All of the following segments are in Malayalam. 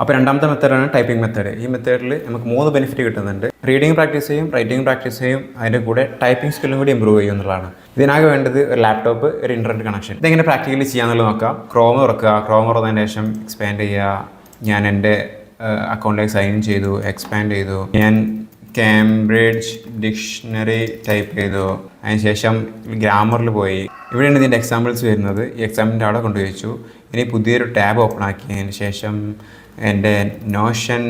അപ്പോൾ രണ്ടാമത്തെ മെത്തേഡാണ് ടൈപ്പിംഗ് മെത്തേഡ്. ഈ മെത്തേഡിൽ നമുക്ക് 3 ബെനിഫിറ്റ് കിട്ടുന്നുണ്ട്. റീഡിംഗ് പ്രാക്ടീസ് ചെയ്യും, റൈറ്റിംഗ് പ്രാക്ടീസ് ചെയ്യും, അതിൻ്റെ കൂടെ ടൈപ്പിംഗ് സ്കില്ലും കൂടി ഇമ്പ്രൂവ് ചെയ്യും എന്നുള്ളതാണ്. ഇതിനാകെ വേണ്ടത് ഒരു ലാപ്ടോപ്പ്, ഒരു ഇൻ്റർനെറ്റ് കണക്ഷൻ. ഇതെങ്ങനെ പ്രാക്ടിക്കലി ചെയ്യാന്നുള്ളത് നോക്കാം. ക്രോം തുറക്കുക. ക്രോം തുറന്നതിന് ശേഷം എക്സ്പാൻഡ് ചെയ്യുക. ഞാൻ എൻ്റെ അക്കൗണ്ടിലേക്ക് സൈൻ ചെയ്തു, എക്സ്പാൻഡ് ചെയ്തു. ഞാൻ കാംബ്രിഡ്ജ് ഡിക്ഷണറി ടൈപ്പ് ചെയ്തു. അതിനുശേഷം ഗ്രാമറിൽ പോയി. ഇവിടെയാണ് ഇതിൻ്റെ എക്സാമ്പിൾസ് വരുന്നത്. ഈ എക്സാമ്പിളിൻ്റെ അവിടെ കൊണ്ടുവച്ചു. ഇനി പുതിയൊരു ടാബ് ഓപ്പൺ ആക്കിയതിന് ശേഷം എൻ്റെ നോഷൻ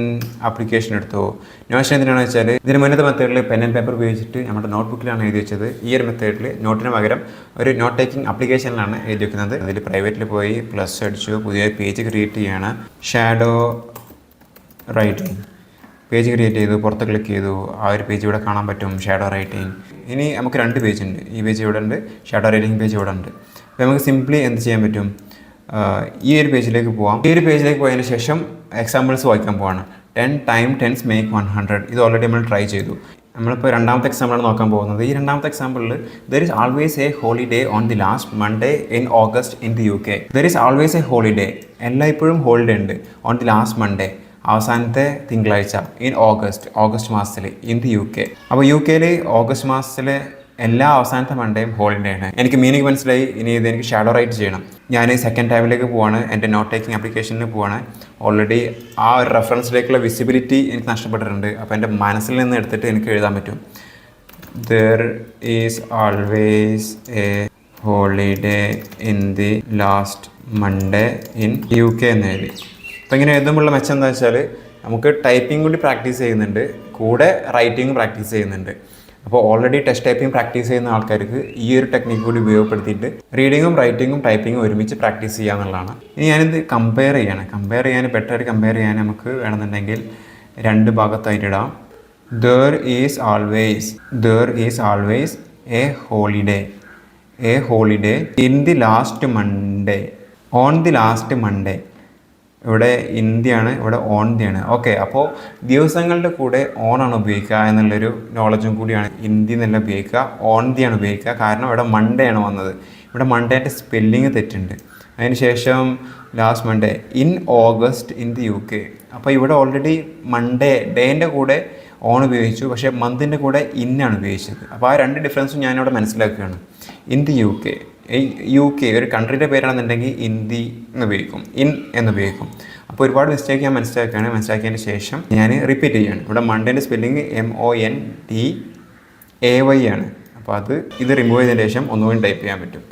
ആപ്ലിക്കേഷൻ എടുത്തു. നോഷൻ എന്തിനാണെന്ന് വെച്ചാൽ ഇതിന് മുന്നത്തെ മെത്തേഡിൽ പെൻ ആൻഡ് പേപ്പർ ഉപയോഗിച്ചിട്ട് നമ്മുടെ നോട്ട്ബുക്കിലാണ് എഴുതി വെച്ചത്. ഈ ഒരു മെത്തേഡിൽ നോട്ടിന് പകരം ഒരു നോട്ട് ടേക്കിംഗ് ആപ്ലിക്കേഷനിലാണ് എഴുതി വെക്കുന്നത്. അതിൽ പ്രൈവറ്റിൽ പോയി പ്ലസ് അടിച്ചു, പുതിയ പേജ് ക്രിയേറ്റ് ചെയ്യാണ്. ഷാഡോ റൈറ്റിംഗ് പേജ് ക്രിയേറ്റ് ചെയ്തു, പുറത്ത് ക്ലിക്ക് ചെയ്തു. ആ ഒരു പേജ് ഇവിടെ കാണാൻ പറ്റും, ഷാഡോ റൈറ്റിംഗ്. ഇനി നമുക്ക് 2 പേജ് ഉണ്ട്. ഈ പേജ് ഇവിടെ ഉണ്ട്, ഷാഡോ റൈറ്റിംഗ് പേജ് ഇവിടെ ഉണ്ട്. അപ്പോൾ നമുക്ക് സിംപ്ലി എന്ത് ചെയ്യാൻ പറ്റും, ഈ ഒരു പേജിലേക്ക് പോവാം. ഈ ഒരു പേജിലേക്ക് പോയതിന് ശേഷം എക്സാമ്പിൾസ് വായിക്കാൻ പോവാണ്. 10 times 10 make 100. ഇത് ഓൾറെഡി നമ്മൾ ട്രൈ ചെയ്തു. നമ്മളിപ്പോൾ രണ്ടാമത്തെ എക്സാമ്പിളാണ് നോക്കാൻ പോകുന്നത്. ഈ രണ്ടാമത്തെ എക്സാമ്പിളിൽ there is always a holiday on the last Monday in August in the UK. There is always a holiday, എല്ലായ്പ്പോഴും ഹോളിഡേ ഉണ്ട്, ഓൺ ദി ലാസ്റ്റ് മൺഡേ, അവസാനത്തെ തിങ്കളാഴ്ച, ഇൻ ഓഗസ്റ്റ് മാസത്തിൽ, ഇൻ ദി UK. അപ്പോൾ UK ഓഗസ്റ്റ് മാസത്തിലെ എല്ലാ അവസാനത്തെ മൺഡേയും ഹോളിഡേ ആണ്. എനിക്ക് മീനിങ് മനസ്സിലായി. ഇനി ഇത് എനിക്ക് ഷാഡോ റൈറ്റ് ചെയ്യണം. ഞാൻ സെക്കൻഡ് ടാബിലേക്ക് പോവാണ്, എൻ്റെ നോട്ട് ടേക്കിംഗ് ആപ്ലിക്കേഷനിൽ പോവാണ്. ഓൾറെഡി ആ ഒരു റെഫറൻസിലേക്കുള്ള വിസിബിലിറ്റി എനിക്ക് നഷ്ടപ്പെട്ടിട്ടുണ്ട്. അപ്പോൾ എൻ്റെ മനസ്സിൽ നിന്ന് എടുത്തിട്ട് എനിക്ക് എഴുതാൻ പറ്റും. There is always a Holiday Inn the last Monday in UK എന്ന് എഴുതി. അപ്പോൾ ഇങ്ങനെ എഴുതുമ്പോഴുള്ള മെച്ചം എന്താ വെച്ചാൽ നമുക്ക് ടൈപ്പിംഗ് കൂടി പ്രാക്ടീസ് ചെയ്യുന്നുണ്ട്, കൂടെ റൈറ്റിംഗ് പ്രാക്ടീസ് ചെയ്യുന്നുണ്ട്. അപ്പോൾ ഓൾറെഡി ടെസ്റ്റ് ടൈപ്പിംഗ് പ്രാക്ടീസ് ചെയ്യുന്ന ആൾക്കാർക്ക് ഈ ഒരു ടെക്നിക്ക് കൂടി ഉപയോഗപ്പെടുത്തിയിട്ട് റീഡിങ്ങും റൈറ്റിങ്ങും ടൈപ്പിങ്ങും ഒരുമിച്ച് പ്രാക്ടീസ് ചെയ്യുക എന്നുള്ളതാണ്. ഇനി ഞാനിത് കമ്പയർ ചെയ്യാൻ ബെറ്റർ കമ്പയർ ചെയ്യാൻ നമുക്ക് വേണമെന്നുണ്ടെങ്കിൽ 2 ഭാഗത്തായിട്ട് ഇടാം. There is always a Holiday Inn the last Monday, on the last Monday. ഇവിടെ ഇന്ത്യയാണ്, ഇവിടെ ഓൺ ദിയാണ്. ഓക്കെ, അപ്പോൾ ദിവസങ്ങളുടെ കൂടെ ഓണാണ് ഉപയോഗിക്കുക എന്നുള്ളൊരു നോളജും കൂടിയാണ്. ഇന്ത്യ എന്നല്ല ഉപയോഗിക്കുക, ഓൺ ദിയാണ് ഉപയോഗിക്കുക. കാരണം ഇവിടെ മൺഡേ ആണ് വന്നത്. ഇവിടെ മൺഡേൻ്റെ സ്പെല്ലിങ് തെറ്റുണ്ട്. അതിനുശേഷം last Monday in August in the UK. അപ്പോൾ ഇവിടെ ഓൾറെഡി മൺഡേ ഡേൻ്റെ കൂടെ ഓൺ ഉപയോഗിച്ചു, പക്ഷേ മന്തിൻ്റെ കൂടെ ഇന്നാണ് ഉപയോഗിച്ചത്. അപ്പോൾ ആ 2 ഡിഫറൻസും ഞാനിവിടെ മനസ്സിലാക്കുകയാണ്. ഇൻ ദി UK ഒരു കൺട്രിയുടെ പേരാണെന്നുണ്ടെങ്കിൽ ഇന്ത്യ എന്ന് ഉപയോഗിക്കും, ഇൻ എന്ന്. അപ്പോൾ ഒരുപാട് മിസ്റ്റേക്ക് ഞാൻ മനസ്സിലാക്കിയതിന് ശേഷം ഞാൻ റിപ്പീറ്റ് ചെയ്യുകയാണ്. ഇവിടെ മൺഡേൻ്റെ സ്പെല്ലിങ് MONDAY ആണ്. അപ്പോൾ ഇത് റിമൂവ് ചെയ്തതിന് ശേഷം ഒന്നുകൂടി ടൈപ്പ് ചെയ്യാൻ പറ്റും.